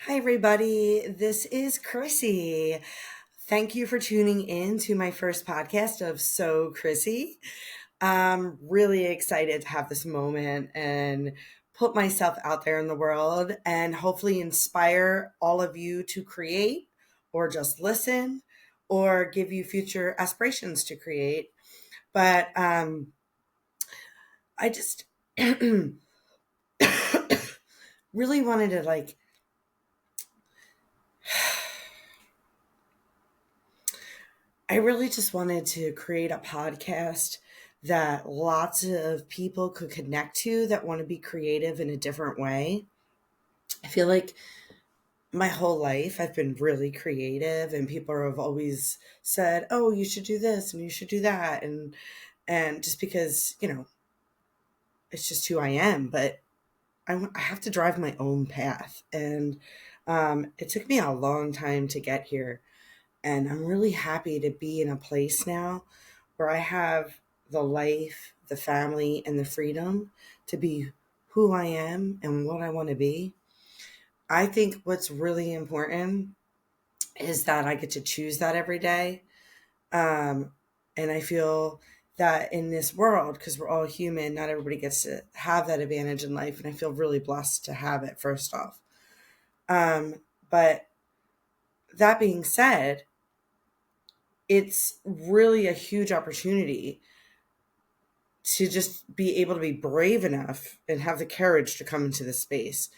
Hi, everybody. This is Chrissy. Thank you for tuning in to my first podcast of So Chrissy. I'm really excited to have this moment and put myself out there in the world and hopefully inspire all of you to create or just listen or give you future aspirations to create. But I just really wanted to I really just wanted to create a podcast that lots of people could connect to that want to be creative in a different way. I feel like my whole life I've been really creative and people have always said, "Oh, you should do this and you should do that." And just because, it's just who I am, but I have to drive my own path. And it took me a long time to get here. And I'm really happy to be in a place now where I have the life, the family, and the freedom to be who I am and what I want to be. I think what's really important is that I get to choose that every day. Um, and I feel that in this world, because we're all human, not everybody gets to have that advantage in life. And I feel really blessed to have it, first off. But that being said, it's really a huge opportunity to just be able to be brave enough and have the courage to come into this space.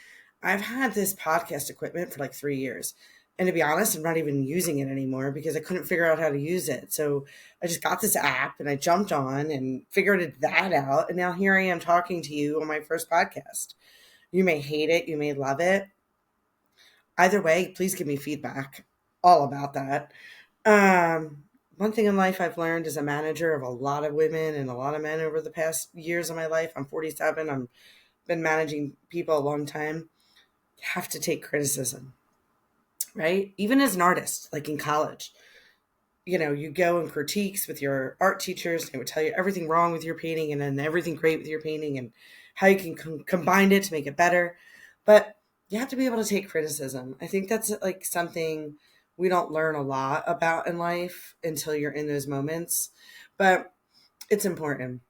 I've had this podcast equipment for like 3 years. And to be honest, I'm not even using it anymore because I couldn't figure out how to use it. So I just got this app and I jumped on and figured that out. And now here I am talking to you on my first podcast. You may hate it, you may love it. Either way, please give me feedback. All about that. One thing in life I've learned as a manager of a lot of women and a lot of men over the past years of my life. I'm 47. I'm been managing people a long time. You have to take criticism, right? Even as an artist, like in college, you go and critiques with your art teachers. They would tell you everything wrong with your painting and then everything great with your painting and how you can combine it to make it better. But you have to be able to take criticism. I think that's like something we don't learn a lot about in life until you're in those moments, but it's important.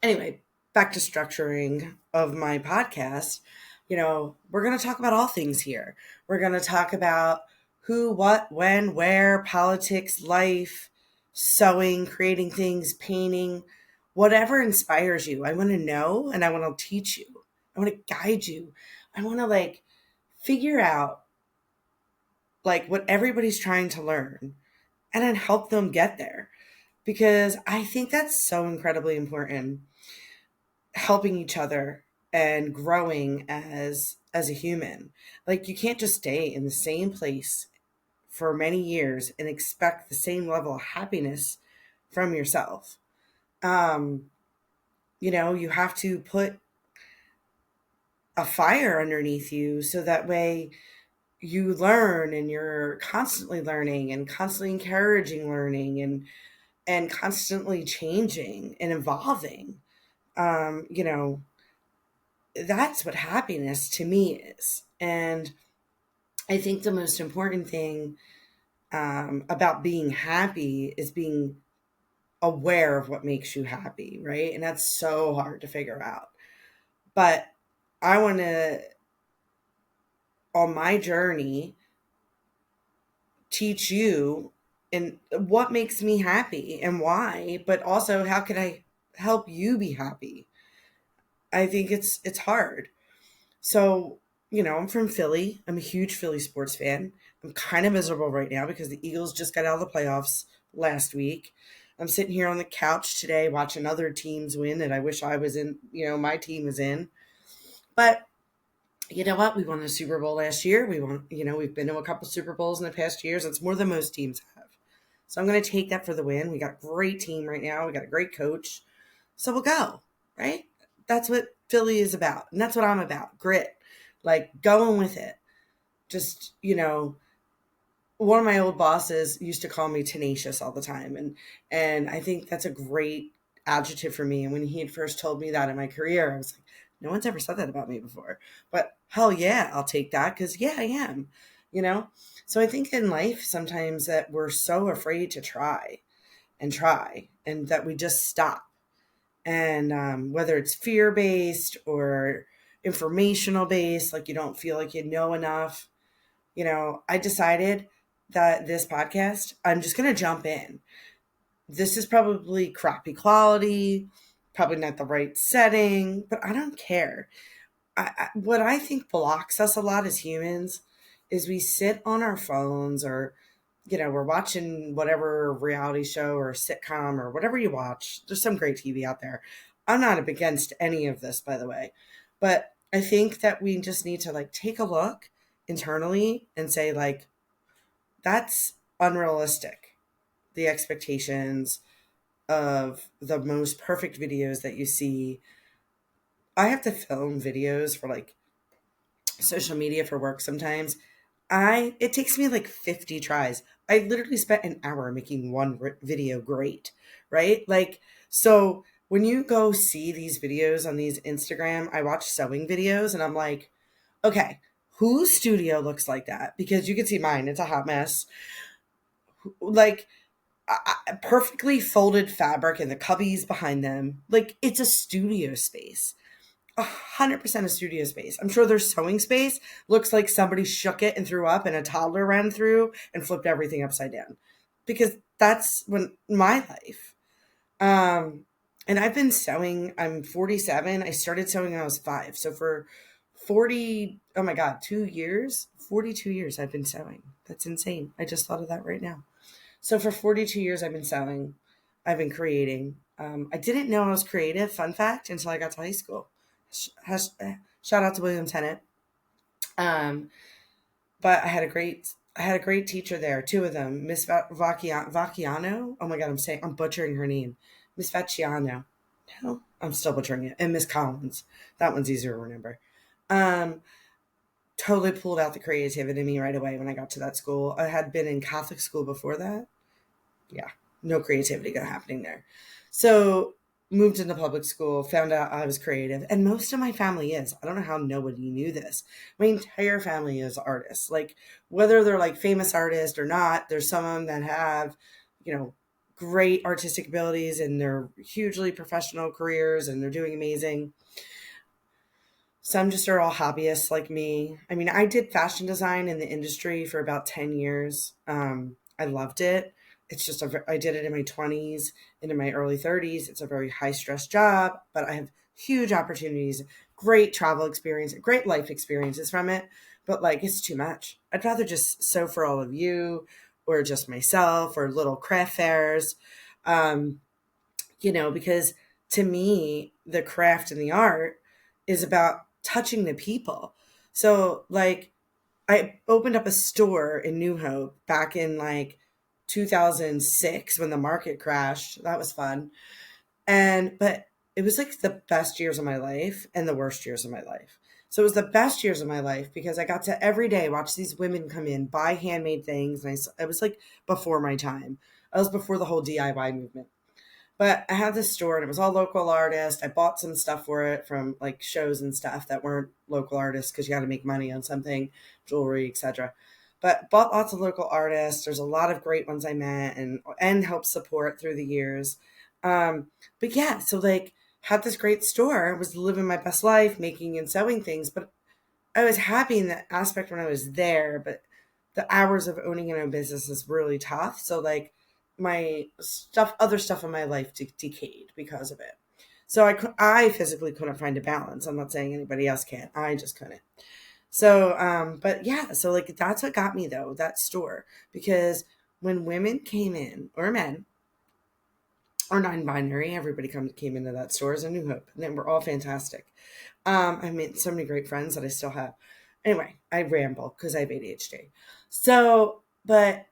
Anyway, back to structuring of my podcast. We're going to talk about all things here. We're going to talk about who, what, when, where, politics, life, sewing, creating things, painting, whatever inspires you. I want to know and I want to teach you. I want to guide you. I want to figure out what everybody's trying to learn and then help them get there because I think that's so incredibly important, helping each other and growing as a human. Like, you can't just stay in the same place for many years and expect the same level of happiness from yourself. um you have to put a fire underneath you so that way you learn and you're constantly learning and constantly encouraging learning and constantly changing and evolving. That's what happiness to me is. And I think the most important thing about being happy is being aware of what makes you happy, right? And that's so hard to figure out. But I want to, on my journey, teach you and what makes me happy and why, but also how can I help you be happy? I think it's hard. So, I'm from Philly. I'm a huge Philly sports fan. I'm kind of miserable right now because the Eagles just got out of the playoffs last week. I'm sitting here on the couch today watching other teams win that I wish I was in, my team was in. But you know what? We won the Super Bowl last year. We've been to a couple Super Bowls in the past years. It's more than most teams have. So I'm going to take that for the win. We got a great team right now. We got a great coach. So we'll go, right? That's what Philly is about. And that's what I'm about. Grit. Like, going with it. Just, one of my old bosses used to call me tenacious all the time. And I think that's a great adjective for me. And when he had first told me that in my career, I was like, no one's ever said that about me before. But hell yeah, I'll take that because yeah, I am, you know? So I think in life sometimes that we're so afraid to try and that we just stop. And whether it's fear based or informational based, like you don't feel like you know enough, I decided that this podcast, I'm just going to jump in. This is probably crappy quality, probably not the right setting, but I don't care. What I think blocks us a lot as humans is we sit on our phones or, we're watching whatever reality show or sitcom or whatever you watch. There's some great TV out there. I'm not against any of this, by the way, but I think that we just need to like take a look internally and say like, that's unrealistic. The expectations of the most perfect videos that you see. I have to film videos for like social media for work sometimes. It takes me like 50 tries. I literally spent an hour making one video great, right? Like, so when you go see these videos on these Instagram, I watch sewing videos and I'm like, okay, whose studio looks like that? Because you can see mine, it's a hot mess. Like, perfectly folded fabric and the cubbies behind them. Like, it's a studio space. 100% a studio space. I'm sure their sewing space looks like somebody shook it and threw up and a toddler ran through and flipped everything upside down. Because that's when my life. And I've been sewing, I'm 47. I started sewing when I was 5. So for 40, oh my God, 2 years, 42 years I've been sewing. That's insane. I just thought of that right now. So for 42 years I've been sewing. I've been creating. I didn't know I was creative, fun fact, until I got to high school. Shout out to William Tennant. Um, but I had a great teacher there, two of them, Miss Vacchiano. Oh my God, I'm butchering her name. Miss Vacchiano. No, I'm still butchering it. And Miss Collins. That one's easier to remember. Um, Totally pulled out the creativity in me right away when I got to that school. I had been in Catholic school before that. Yeah, no creativity happening there. So moved into public school, found out I was creative, and most of my family is. I don't know how nobody knew this. My entire family is artists. Like whether they're like famous artists or not, there's some of them that have, you know, great artistic abilities and they're hugely professional careers and they're doing amazing. Some just are all hobbyists like me. I mean, I did fashion design in the industry for about 10 years. I loved it. It's just, I did it in my 20s and in my early 30s. It's a very high stress job, but I have huge opportunities, great travel experience, great life experiences from it. But like, it's too much. I'd rather just sew for all of you or just myself or little craft fairs. Um, because to me, the craft and the art is about touching the people. So, like, I opened up a store in New Hope back in like 2006 when the market crashed. That was fun. But it was like the best years of my life and the worst years of my life. So it was the best years of my life because I got to every day watch these women come in, buy handmade things. And I was like before my time. I was before the whole DIY movement. But I had this store and it was all local artists. I bought some stuff for it from like shows and stuff that weren't local artists because you got to make money on something, jewelry, etc. But bought lots of local artists. There's a lot of great ones I met and helped support through the years. But yeah, so like had this great store, was living my best life, making and sewing things. But I was happy in that aspect when I was there. But the hours of owning an own business is really tough. So like my other stuff in my life decayed because of it. So I physically couldn't find a balance. I'm not saying anybody else can't. I just couldn't. So, but yeah, so like that's what got me though, that store, because when women came in or men or non-binary, everybody came into that store as a New Hope, and they were all fantastic. I made so many great friends that I still have. Anyway, I ramble because I have ADHD. So, but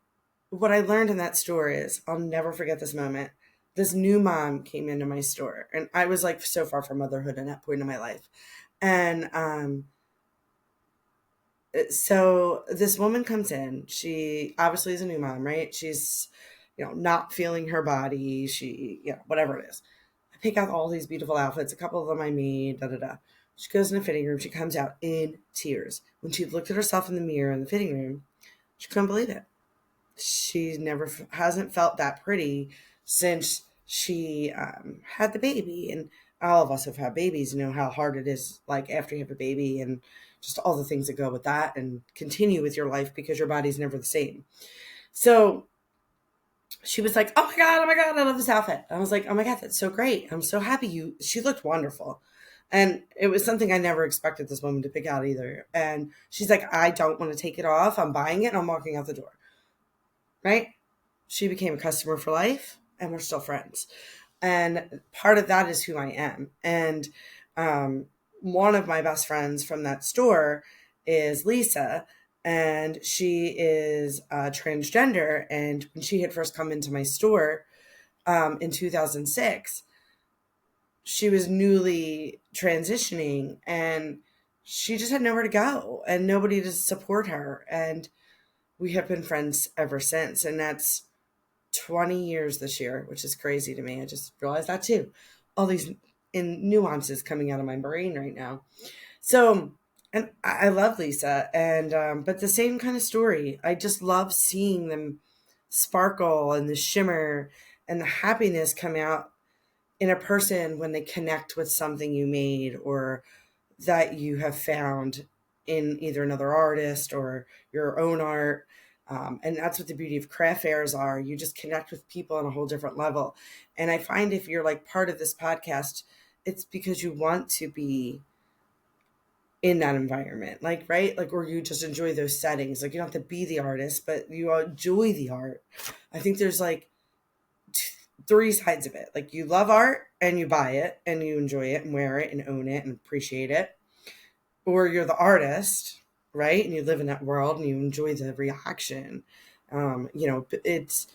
what I learned in that store is I'll never forget this moment. This new mom came into my store, and I was like so far from motherhood at that point in my life. And so this woman comes in. She obviously is a new mom, right? She's, not feeling her body. She, whatever it is. I pick out all these beautiful outfits. A couple of them I made, da da da. She goes in the fitting room. She comes out in tears. When she looked at herself in the mirror in the fitting room, she couldn't believe it. She never hasn't felt that pretty since she had the baby. And all of us have had babies, you know how hard it is, like after you have a baby and just all the things that go with that, and continue with your life because your body's never the same. So she was like, oh my God, I love this outfit. I was like, oh my God, that's so great. I'm so happy she looked wonderful. And it was something I never expected this woman to pick out either. And she's like, I don't want to take it off. I'm buying it and I'm walking out the door. Right? She became a customer for life and we're still friends. And part of that is who I am. And one of my best friends from that store is Lisa, and she is transgender. And when she had first come into my store in 2006, she was newly transitioning and she just had nowhere to go and nobody to support her. And we have been friends ever since. And that's 20 years this year, which is crazy to me. I just realized that too. All these nuances coming out of my brain right now. So, and I love Lisa, and but the same kind of story. I just love seeing them sparkle and the shimmer and the happiness come out in a person when they connect with something you made or that you have found in either another artist or your own art. And that's what the beauty of craft fairs are. You just connect with people on a whole different level. And I find if you're like part of this podcast, it's because you want to be in that environment, like, right? Like, or you just enjoy those settings. Like, you don't have to be the artist, but you enjoy the art. I think there's like three sides of it. Like, you love art and you buy it and you enjoy it and wear it and own it and appreciate it. Or you're the artist, right? And you live in that world and you enjoy the reaction. You know, it's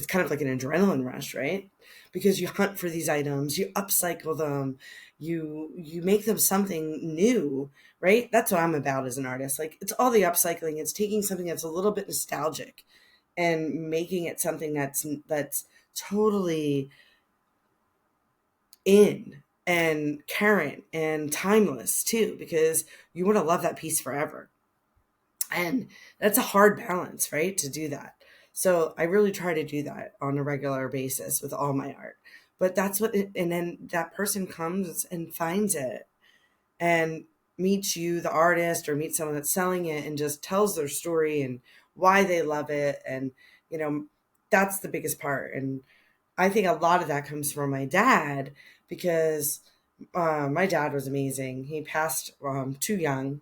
kind of like an adrenaline rush, right? Because you hunt for these items, you upcycle them, you make them something new, right? That's what I'm about as an artist. Like, it's all the upcycling. It's taking something that's a little bit nostalgic and making it something that's totally in and current and timeless too, because you want to love that piece forever. And that's a hard balance, right? To do that. So I really try to do that on a regular basis with all my art. But that's and then that person comes and finds it and meets you, the artist, or meets someone that's selling it and just tells their story and why they love it. And, you know, that's the biggest part. And I think a lot of that comes from my dad because my dad was amazing. He passed too young.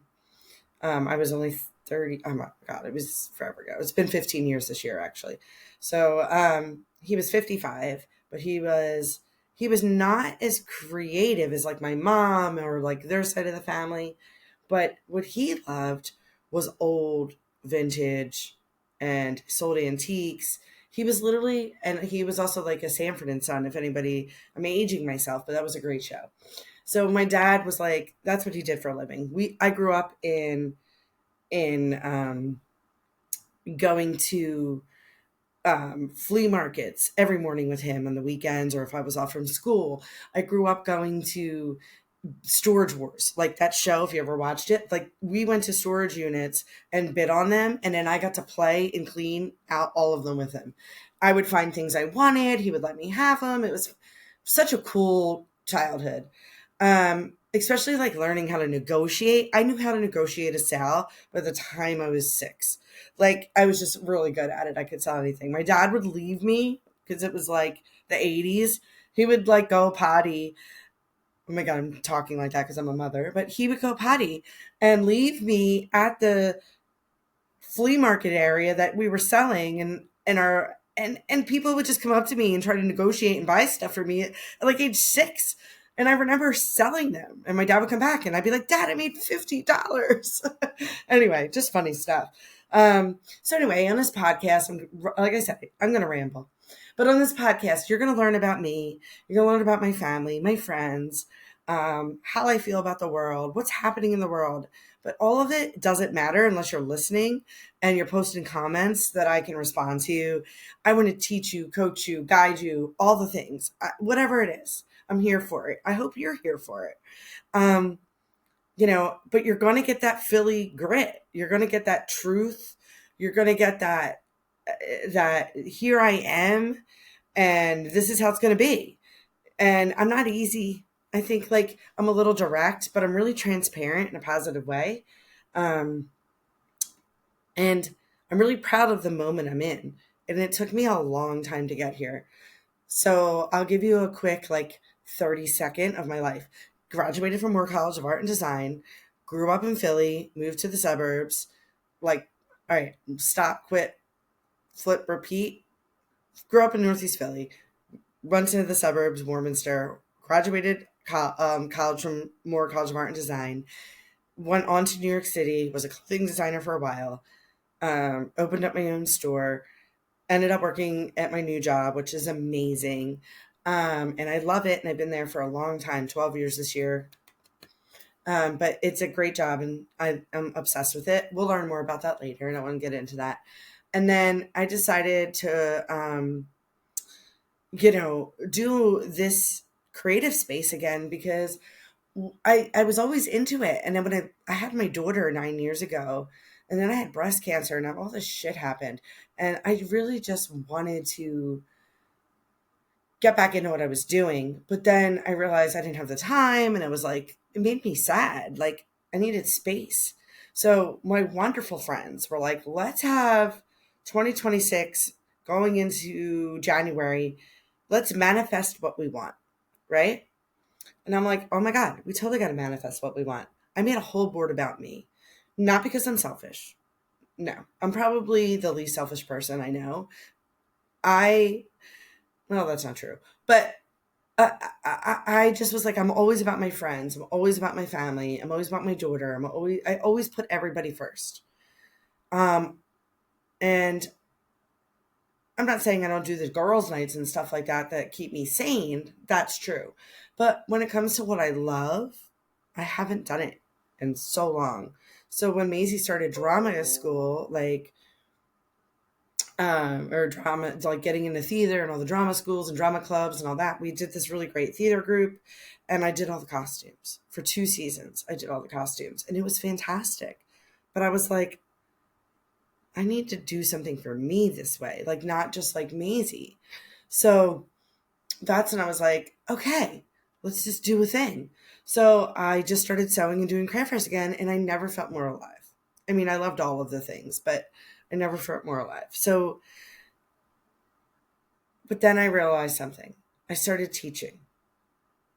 I was only 30. Oh my God, it was forever ago. It's been 15 years this year, actually. So he was 55, but he was not as creative as like my mom or like their side of the family. But what he loved was old vintage and sold antiques. He was literally, and he was also like a Sanford and Son, if anybody, I'm aging myself, but that was a great show. So my dad was like, that's what he did for a living. I grew up in going to flea markets every morning with him on the weekends, or if I was off from school. I grew up going to Storage Wars, like that show, if you ever watched it. Like, we went to storage units and bid on them, and then I got to play and clean out all of them with him. I would find things I wanted, he would let me have them. It was such a cool childhood. Especially like learning how to negotiate. I knew how to negotiate a sale by the time I was 6. Like, I was just really good at it. I could sell anything. My dad would leave me because it was like the 80s. He would like go potty. Oh my God, I'm talking like that because I'm a mother. But he would go potty and leave me at the flea market area that we were selling, and people would just come up to me and try to negotiate and buy stuff for me at like age 6. And I remember selling them, and my dad would come back and I'd be like, Dad, I made $50. Anyway, just funny stuff. So anyway, on this podcast, like I said, I'm going to ramble. But on this podcast, you're going to learn about me. You're going to learn about my family, my friends, how I feel about the world, what's happening in the world. But all of it doesn't matter unless you're listening and you're posting comments that I can respond to. I want to teach you, coach you, guide you, all the things, whatever it is. I'm here for it. I hope you're here for it. Um, but you're going to get that Philly grit. You're going to get that truth. You're going to get that here I am and this is how it's going to be. And I'm not easy. I think like I'm a little direct, but I'm really transparent in a positive way. Um, and I'm really proud of the moment I'm in. And it took me a long time to get here. So I'll give you a quick, like 30-second of my life. Graduated from Moore College of Art and Design, grew up in Philly, moved to the suburbs. Like, all right, stop, quit, flip, repeat. Grew up in Northeast Philly, went into the suburbs, Warminster, graduated college from Moore College of Art and Design, went on to New York City, was a clothing designer for a while, opened up my own store, ended up working at my new job, which is amazing. And I love it. And I've been there for a long time, 12 years this year. But it's a great job and I'm obsessed with it. We'll learn more about that later. I don't want to get into that. And then I decided to, do this creative space again because I was always into it. And then when I had my daughter 9 years ago, and then I had breast cancer and all this shit happened. And I really just wanted to get back into what I was doing. But then I realized I didn't have the time. And it was like, it made me sad. Like I needed space. So my wonderful friends were like, let's have 2026 going into January. Let's manifest what we want. Right. And I'm like, oh my God, we totally got to manifest what we want. I made a whole board about me, not because I'm selfish. No, I'm probably the least selfish person I know. Well, that's not true. But I just was like, I'm always about my friends. I'm always about my family. I'm always about my daughter. I always put everybody first. And I'm not saying I don't do the girls' nights and stuff like that keep me sane. That's true. But when it comes to what I love, I haven't done it in so long. So when Maisie started drama at school, or drama, like getting into theater and all the drama schools and drama clubs and all that, we did this really great theater group and I did all the costumes for 2 seasons. I did all the costumes and it was fantastic. But I was like, I need to do something for me this way, like not just like Maisie. So that's when I was like, okay, let's just do a thing. So I just started sewing and doing craft fairs again, and I never felt more alive. I mean, I loved all of the things, but I never felt more alive. So, but then I realized something. I started teaching.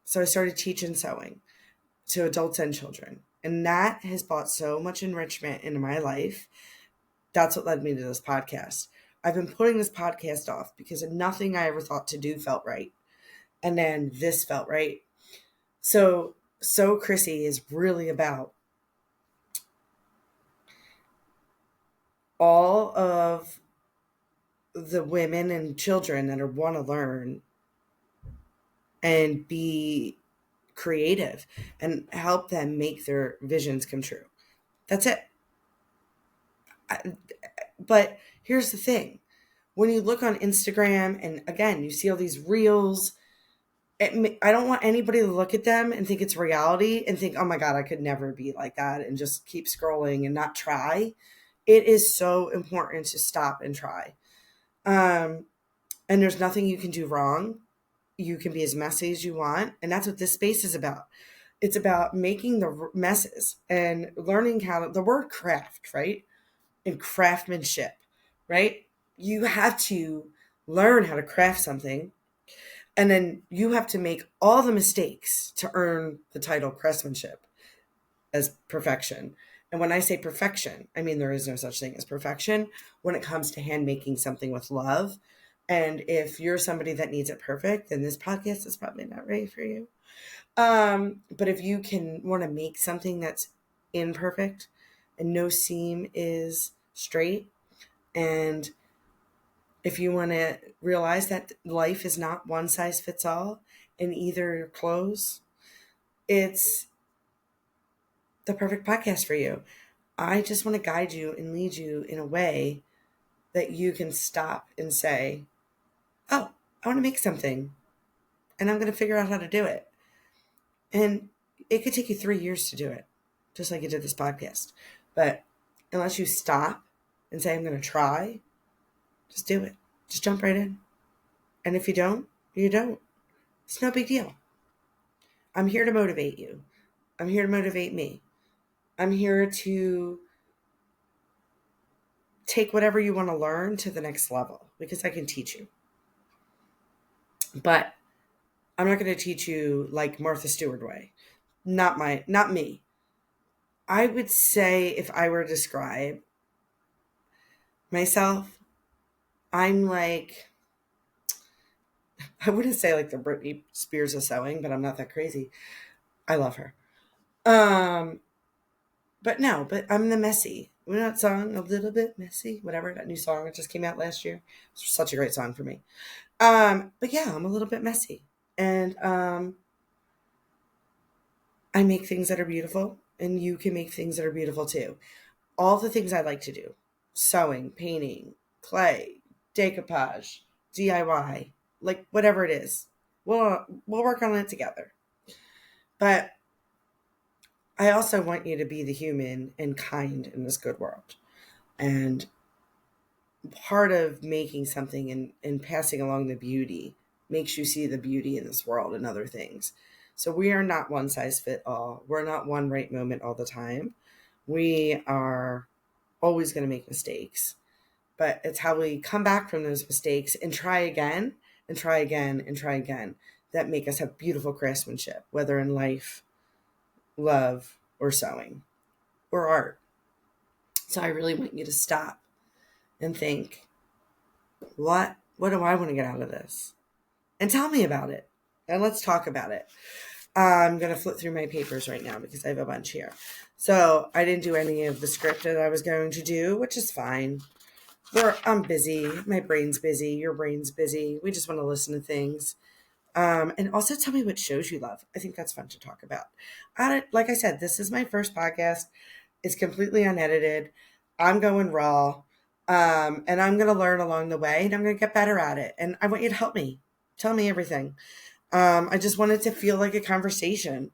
So I started teaching sewing to adults and children. And that has brought so much enrichment into my life. That's what led me to this podcast. I've been putting this podcast off because nothing I ever thought to do felt right. And then this felt right. So Chrissy is really about all of the women and children that want to learn and be creative and help them make their visions come true. That's it. But here's the thing. When you look on Instagram and again, you see all these reels, I don't want anybody to look at them and think it's reality and think, oh my God, I could never be like that and just keep scrolling and not try. It is so important to stop and try. And there's nothing you can do wrong. You can be as messy as you want. And that's what this space is about. It's about making the messes and learning the word craft, right? And craftsmanship, right? You have to learn how to craft something. And then you have to make all the mistakes to earn the title craftsmanship as perfection. And when I say perfection, I mean there is no such thing as perfection when it comes to hand making something with love. And if you're somebody that needs it perfect, then this podcast is probably not ready for you. But if you can want to make something that's imperfect and no seam is straight, and if you want to realize that life is not one size fits all in either your clothes, it's the perfect podcast for you. I just want to guide you and lead you in a way that you can stop and say, oh, I want to make something. and I'm going to figure out how to do it. And it could take you 3 years to do it, just like you did this podcast. But unless you stop and say, I'm going to try, just do it. Just jump right in. And if you don't, you don't. It's no big deal. I'm here to motivate you. I'm here to motivate me. I'm here to take whatever you want to learn to the next level because I can teach you. But I'm not going to teach you like Martha Stewart way. Not me. I would say if I were to describe myself, I'm like, I wouldn't say like the Britney Spears of sewing, but I'm not that crazy. I love her. But I'm the messy. We're not song, a little bit messy, whatever, that new song that just came out last year. It's such a great song for me. But yeah, I'm a little bit messy. And I make things that are beautiful, and you can make things that are beautiful too. All the things I like to do, sewing, painting, clay, decoupage, DIY, like whatever it is, we'll work on it together. But I also want you to be the human and kind in this good world. And part of making something and passing along the beauty makes you see the beauty in this world and other things. So we are not one size fit all. We're not one right moment all the time. We are always going to make mistakes, but it's how we come back from those mistakes and try again and try again and try again that make us have beautiful craftsmanship, whether in life, love, or sewing, or art. So I really want you to stop and think, what do I want to get out of this? And tell me about it. And let's talk about it. I'm going to flip through my papers right now because I have a bunch here. So I didn't do any of the script that I was going to do, which is fine. I'm busy. My brain's busy. Your brain's busy. We just want to listen to things. And also tell me what shows you love. I think that's fun to talk about. Like I said, this is my first podcast. It's completely unedited. I'm going raw. And I'm going to learn along the way, and I'm going to get better at it. And I want you to help me. Tell me everything. I just want it to feel like a conversation.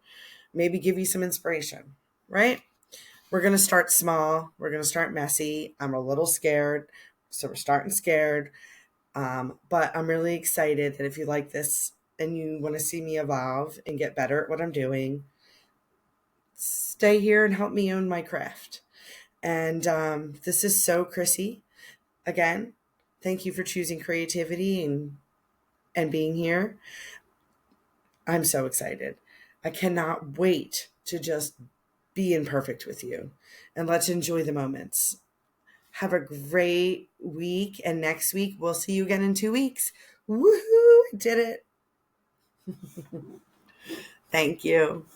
Maybe give you some inspiration, right? We're going to start small. We're going to start messy. I'm a little scared. So we're starting scared. But I'm really excited that if you like this and you want to see me evolve and get better at what I'm doing, stay here and help me own my craft. And this is so Chrissy. Again, thank you for choosing creativity and being here. I'm so excited. I cannot wait to just be imperfect with you. And let's enjoy the moments. Have a great week. And next week, we'll see you again in 2 weeks. Woohoo! I did it. Thank you.